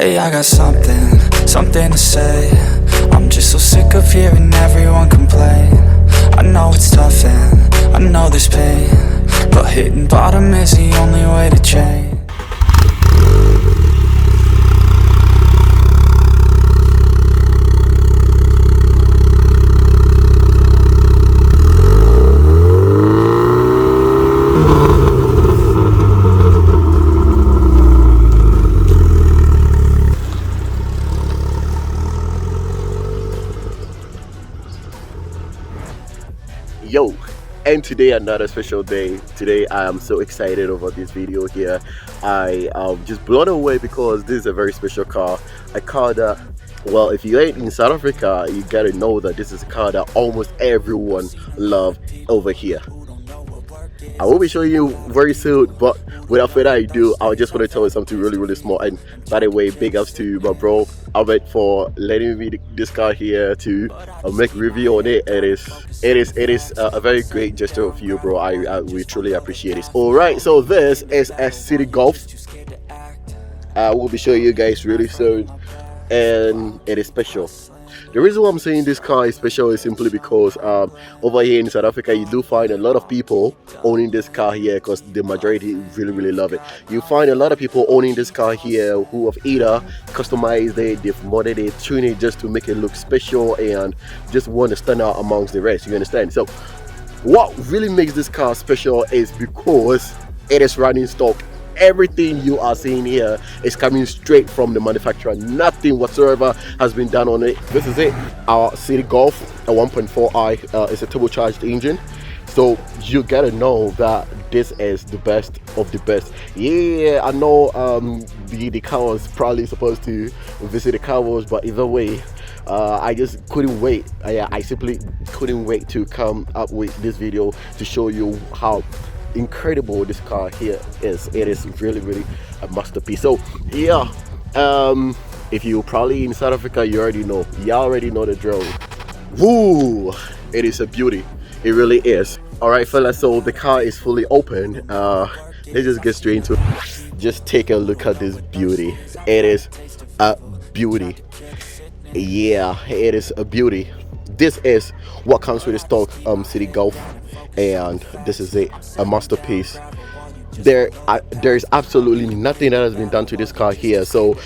Hey, I got something to say. I'm just so sick of hearing everyone complain. I know it's tough and I know there's pain, but hitting bottom is the only way to change. Yo, and today another special day. Today I am so excited over this video here. I am just blown away because this is a very special car, a car that, well, if you ain't in South Africa, you gotta know that this is a car that almost everyone loves over here. I will be showing you very soon, but without further ado, I just want to tell you something really small. And by the way, big ups to my bro Albert for letting me this car here to make review on it. It is a very great gesture of you, bro. We truly appreciate it. All right, so this is a Citi Golf. I will be showing you guys really soon, and it is special. The reason why I'm saying this car is special is simply because over here in South Africa, you do find a lot of people owning this car here because the majority really love it. You find a lot of people owning this car here who have either customized it, they've modded it, tuned it just to make it look special and just want to stand out amongst the rest, you understand? So what really makes this car special is because it is running stock. Everything you are seeing here is coming straight from the manufacturer. Nothing whatsoever has been done on it. This is it, our Citi Golf, a 1.4i. It's a turbocharged engine, so you gotta know that this is the best of the best. Yeah, I know the car was probably supposed to visit the car wash, but either way, I just couldn't wait. I simply couldn't wait to come up with this video to show you how incredible this car here is. It is really a masterpiece. So yeah, if you probably in South Africa, you already know the drill. Woo, it is a beauty. It really is. All right, fellas, so the car is fully open. Let's just get straight into it. Just take a look at this beauty. It is a beauty. Yeah, it is a beauty. This is what comes with the stock Citi Golf, and this is it, a masterpiece. There is absolutely nothing that has been done to this car here. So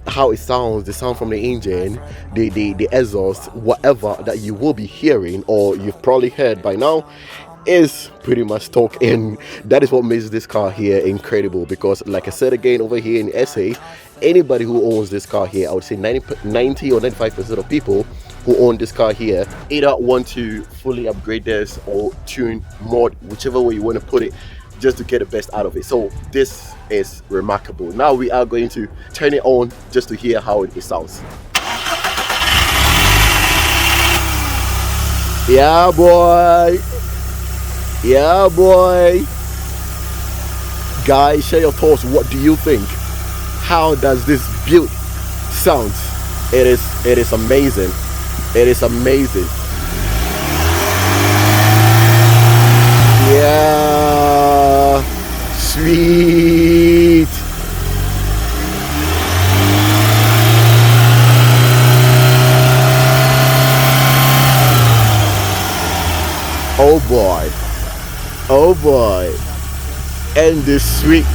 how it sounds, the sound from the engine, the exhaust, whatever that you will be hearing or you've probably heard by now is pretty much stock, and that is what makes this car here incredible. Because like I said again, over here in SA, anybody who owns this car here, I would say 90 or 95% of people who own this car here either want to fully upgrade this or tune, mod, whichever way you want to put it, just to get the best out of it. So this is remarkable. Now we are going to turn it on just to hear how it sounds. Yeah boy, yeah boy. Guys, share your thoughts. What do you think? How does this build sound? It is amazing. It is amazing. Yeah, sweet. Oh boy, oh boy, and this sweet.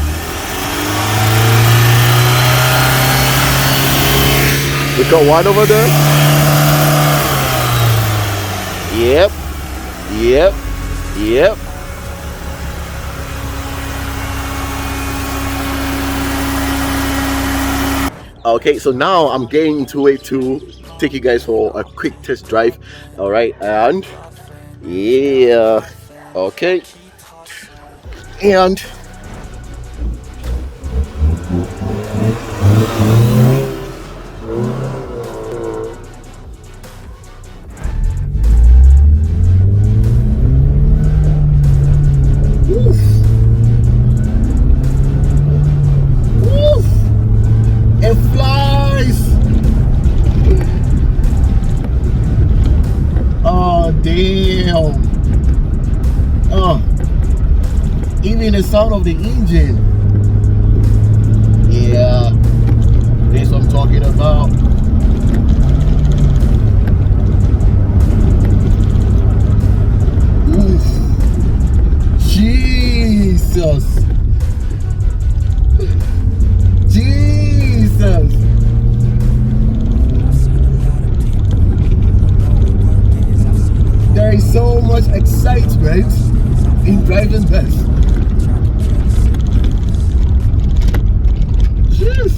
We got one over there. Yep. Okay, so now I'm getting into it to take you guys for a quick test drive. All right, and yeah, okay, and damn. Even the sound of the engine. Yeah, this is what I'm talking confidence in driving this. Jeez.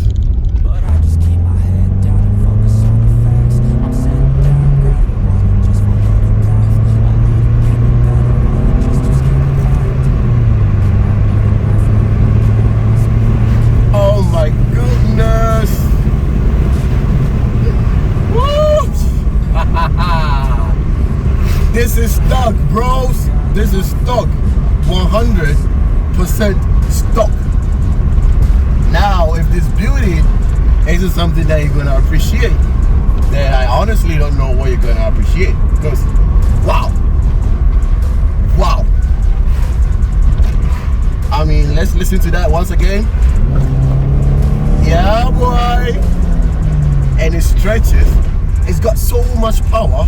Oh my goodness. Woo! This is stock, bros. This is stock. 100% stock. Now, if this beauty isn't something that you're gonna appreciate, then I honestly don't know what you're gonna appreciate. Because, wow. I mean, let's listen to that once again. Yeah, boy. And it stretches. It's got so much power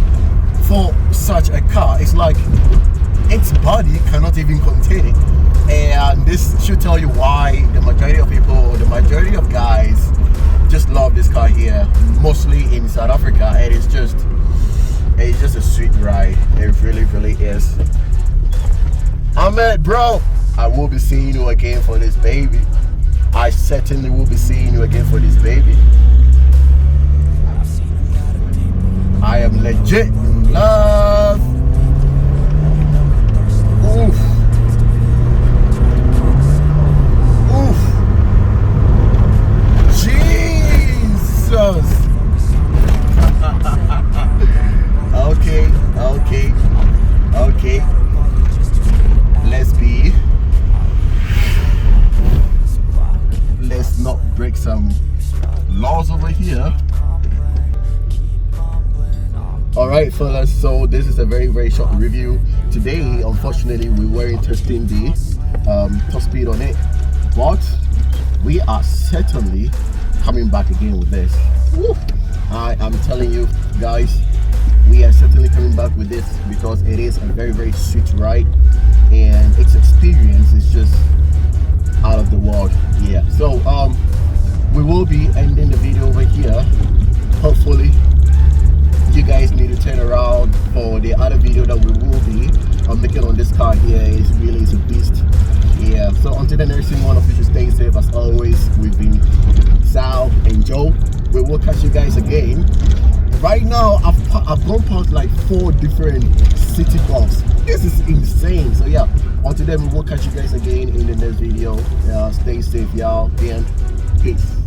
for such a car. It's like its body cannot even contain it. And this should tell you why the majority of people, the majority of guys just love this car here, mostly in South Africa. And it's just a sweet ride. It really, really is. Ahmed, bro, I will be seeing you again for this baby. I certainly will be seeing you again for this baby. I am legit in love. Oof. Oof. Jesus. Okay. Let's not break some laws over here. Alright fellas, so this is a very, very short review. Today, unfortunately, we weren't testing the top speed on it, but we are certainly coming back again with this. Woo! I am telling you guys, we are certainly coming back with this because it is a very, very sweet ride and its experience is just out of the world. Yeah, so we will be ending the video over here. Hopefully you guys need to turn around for the other video that we will be making on this car here. Is really is a beast. Yeah, so until the next one, of you should stay safe as always. We've been Sal and Joe. We will catch you guys again. Right now I've gone past like 4 different Citi Golfs. This is insane. So yeah, until then we will catch you guys again in the next video. Stay safe, y'all, and peace.